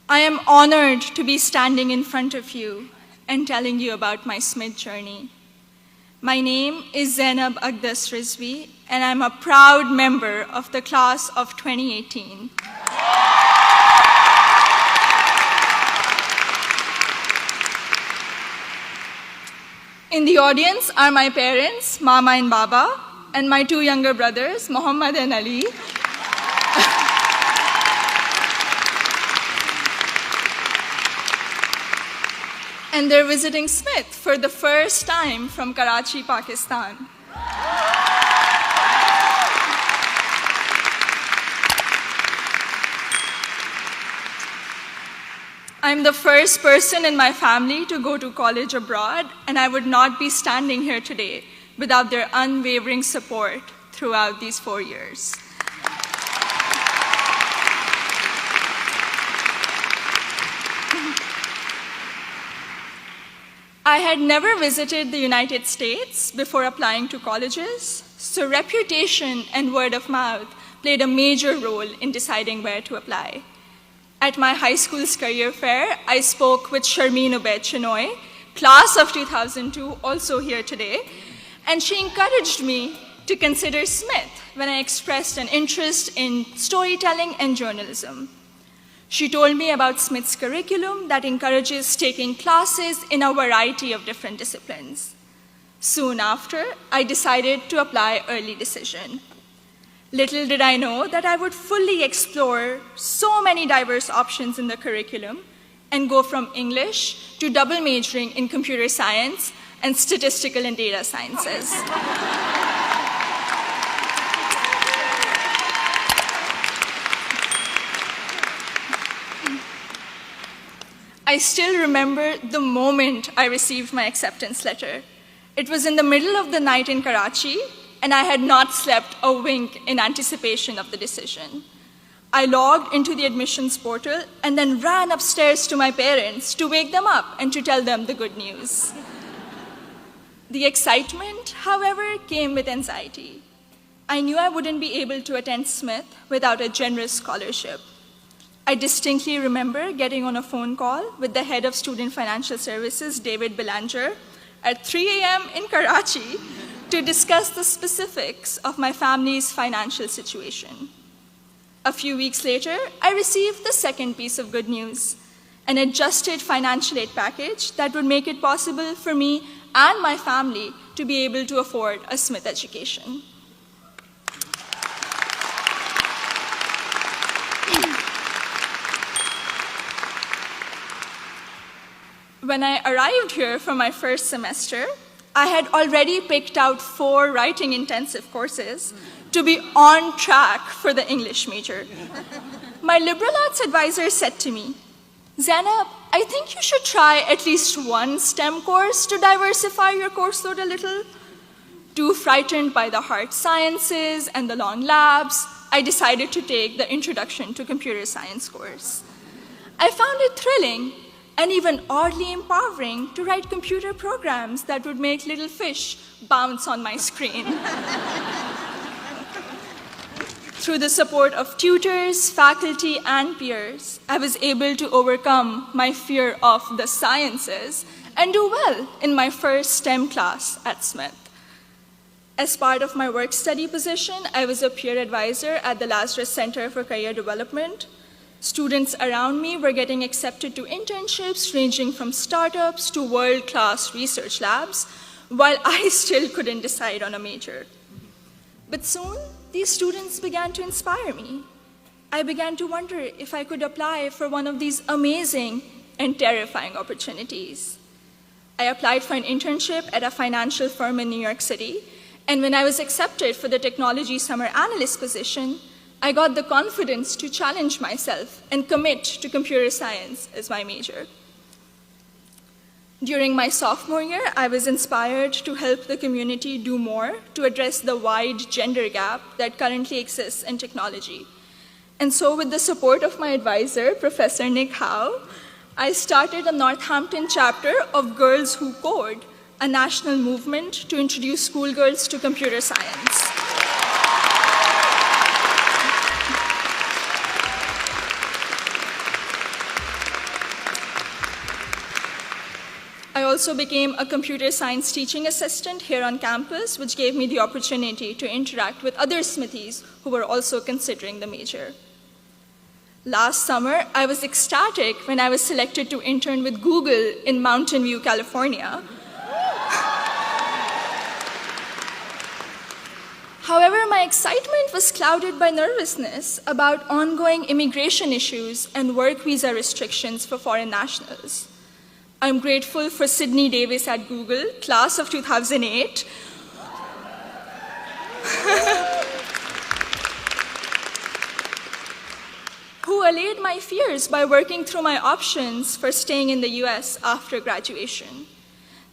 I am honored to be standing in front of you and telling you about my Smith journey. My name is Zainab Agdas Rizvi, and I'm a proud member of the class of 2018. In the audience are my parents, Mama and Baba, and my two younger brothers, Mohammad and Ali. And they're visiting Smith for the first time from Karachi, Pakistan. I'm the first person in my family to go to college abroad, and I would not be standing here today without their unwavering support throughout these 4 years. I had never visited the United States before applying to colleges, so reputation and word of mouth played a major role in deciding where to apply. At my high school's career fair, I spoke with Sharmeen Ubaid Chinoy, class of 2002, also here today, and she encouraged me to consider Smith when I expressed an interest in storytelling and journalism. She told me about Smith's curriculum that encourages taking classes in a variety of different disciplines. Soon after, I decided to apply early decision. Little did I know that I would fully explore so many diverse options in the curriculum and go from English to double majoring in computer science and statistical and data sciences. I still remember the moment I received my acceptance letter. It was in the middle of the night in Karachi, and I had not slept a wink in anticipation of the decision. I logged into the admissions portal and then ran upstairs to my parents to wake them up and to tell them the good news. The excitement, however, came with anxiety. I knew I wouldn't be able to attend Smith without a generous scholarship. I distinctly remember getting on a phone call with the head of Student Financial Services, David Belanger, at 3 a.m. in Karachi to discuss the specifics of my family's financial situation. A few weeks later, I received the second piece of good news, an adjusted financial aid package that would make it possible for me and my family to be able to afford a Smith education. When I arrived here for my first semester, I had already picked out 4 writing-intensive courses to be on track for the English major. My liberal arts advisor said to me, "Zainab, I think you should try at least one STEM course to diversify your course load a little." Too frightened by the hard sciences and the long labs, I decided to take the Introduction to Computer Science course. I found it thrilling and even oddly empowering to write computer programs that would make little fish bounce on my screen. Through the support of tutors, faculty, and peers, I was able to overcome my fear of the sciences and do well in my first STEM class at Smith. As part of my work-study position, I was a peer advisor at the Lazarus Center for Career Development. Students around me were getting accepted to internships ranging from startups to world-class research labs, while I still couldn't decide on a major. But soon, these students began to inspire me. I began to wonder if I could apply for one of these amazing and terrifying opportunities. I applied for an internship at a financial firm in New York City, and when I was accepted for the technology summer analyst position, I got the confidence to challenge myself and commit to computer science as my major. During my sophomore year, I was inspired to help the community do more to address the wide gender gap that currently exists in technology. And so with the support of my advisor, Professor Nick Howe, I started a Northampton chapter of Girls Who Code, a national movement to introduce schoolgirls to computer science. also became a computer science teaching assistant here on campus, which gave me the opportunity to interact with other Smithies who were also considering the major. Last summer, I was ecstatic when I was selected to intern with Google in Mountain View, California. However, my excitement was clouded by nervousness about ongoing immigration issues and work visa restrictions for foreign nationals. I'm grateful for Sydney Davis at Google, class of 2008, who allayed my fears by working through my options for staying in the US after graduation.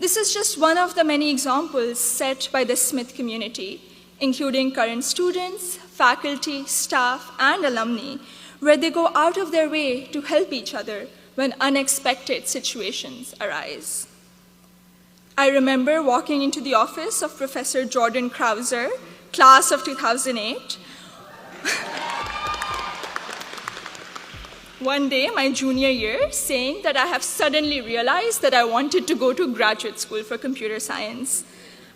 This is just one of the many examples set by the Smith community, including current students, faculty, staff, and alumni, where they go out of their way to help each other when unexpected situations arise. I remember walking into the office of Professor Jordan Krauser, class of 2008. One day, my junior year, saying that I have suddenly realized that I wanted to go to graduate school for computer science.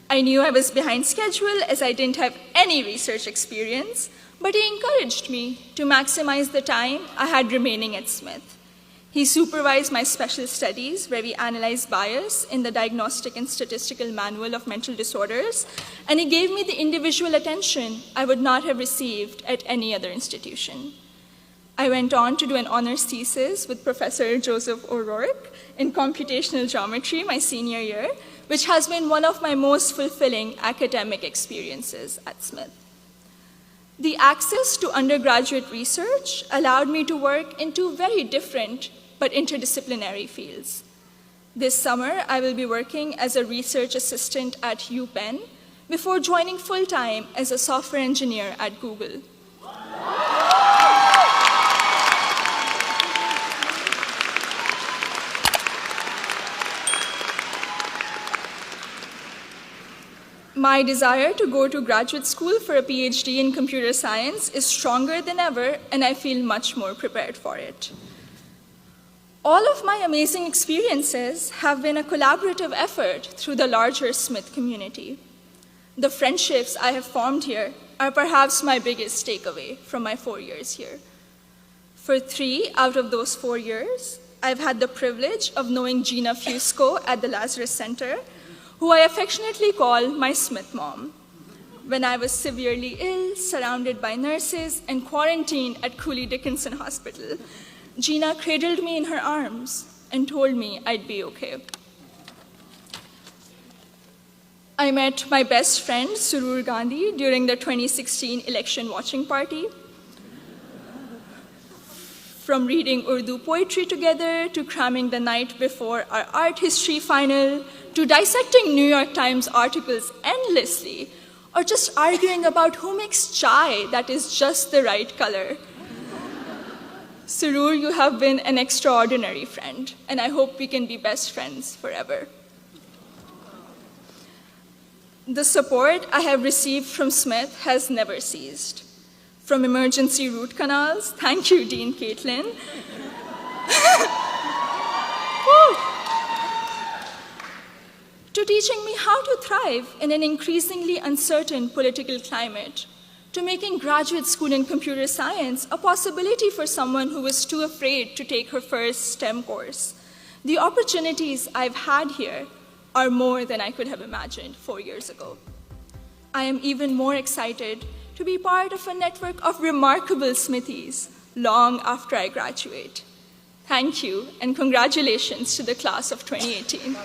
I knew I was behind schedule as I didn't have any research experience, but he encouraged me to maximize the time I had remaining at Smith. He supervised my special studies, where we analyzed bias in the Diagnostic and Statistical Manual of Mental Disorders, and he gave me the individual attention I would not have received at any other institution. I went on to do an honors thesis with Professor Joseph O'Rourke in computational geometry my senior year, which has been one of my most fulfilling academic experiences at Smith. The access to undergraduate research allowed me to work in two very different but interdisciplinary fields. This summer, I will be working as a research assistant at UPenn before joining full-time as a software engineer at Google. My desire to go to graduate school for a PhD in computer science is stronger than ever, and I feel much more prepared for it. All of my amazing experiences have been a collaborative effort through the larger Smith community. The friendships I have formed here are perhaps my biggest takeaway from my 4 years here. For 3 out of those 4 years, I've had the privilege of knowing Gina Fusco at the Lazarus Center, who I affectionately call my Smith mom. When I was severely ill, surrounded by nurses, and quarantined at Cooley Dickinson Hospital, Gina cradled me in her arms and told me I'd be okay. I met my best friend, Surur Gandhi, during the 2016 election watching party. From reading Urdu poetry together, to cramming the night before our art history final, to dissecting New York Times articles endlessly, or just arguing about who makes chai that is just the right color. Surur, you have been an extraordinary friend, and I hope we can be best friends forever. The support I have received from Smith has never ceased. From emergency root canals, thank you, Dean Caitlin, to teaching me how to thrive in an increasingly uncertain political climate, to making graduate school in computer science a possibility for someone who was too afraid to take her first STEM course. The opportunities I've had here are more than I could have imagined 4 years ago. I am even more excited to be part of a network of remarkable Smithies long after I graduate. Thank you, and congratulations to the class of 2018.